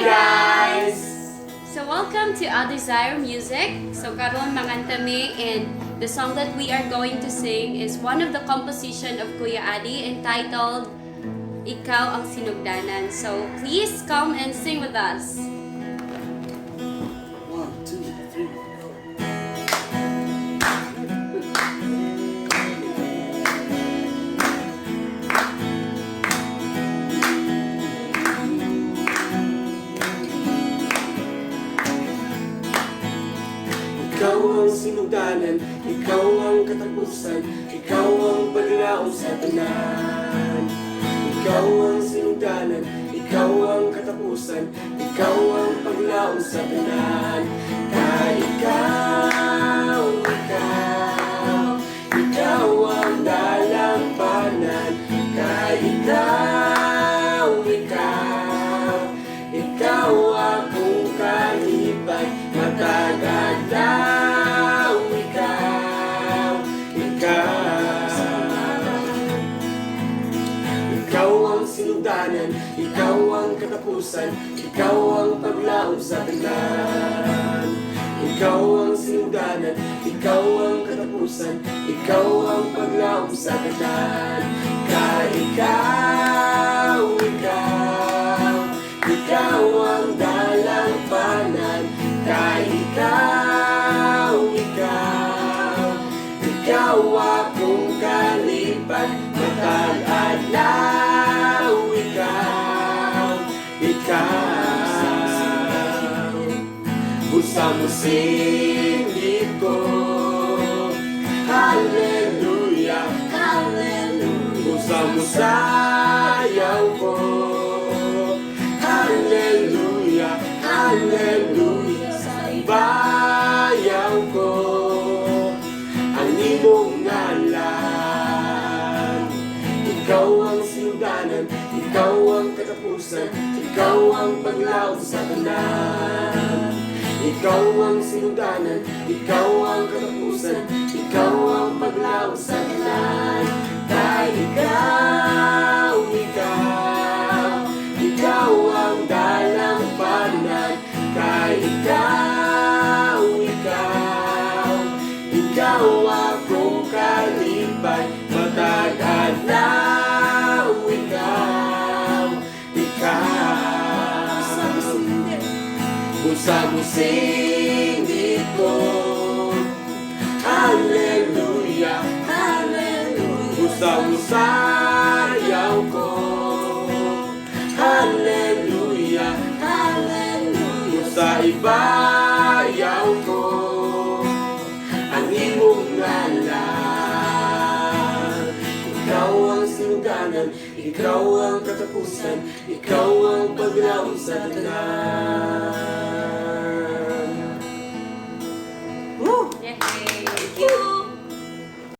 guys! So welcome to A Desire Music. So karon manganta mi, and the song that we are going to sing is one of the composition of Kuya Adi entitled Ikaw ang Sinugdanan. So please come and sing with us. 1, 2, 3. Ikaw ang sinugdanan, ikaw ang katapusan, ikaw ang paglaon sa tanan. Ikaw ang sinugdanan, ikaw ang katapusan, ikaw ang paglaon sa tanan. Ikaw ang dalampanan. Ikaw akong kalipay, matagadaw. Ikaw ang sinugdanan, ikaw ang katapusan, ikaw ang paglaom sa tanan. Ikaw ang sinugdanan, ikaw ang katapusan, ikaw ang paglaom sa tanan. Ikaw ang dalampanan. Ikaw akong kalipay, matag-adlaw. Ikaw busa mo singit ko, hallelujah, hallelujah. Busa mo sayaw ko, hallelujah, hallelujah. Sa bayaw ko ang imong ngalan. Ikaw ang sinugdanan, ikaw ang katapusan, ikaw ang paglaom sa tanan. Ikaw ang sinugdanan, ikaw ang katapusan, ikaw ang paglaom sa tanan. Ikaw ang dalampanan. Ikaw akong kalipay, matag-adlaw. Busa mo singit ko, hallelujah, hallelujah. Busa mo sayaw ko, hallelujah, hallelujah. Busa ibayaw ko ang imong ngalan. Ikaw ang sinugdanan, ikaw ang katapusan, ikaw ang paglaom sa tanan. Yay!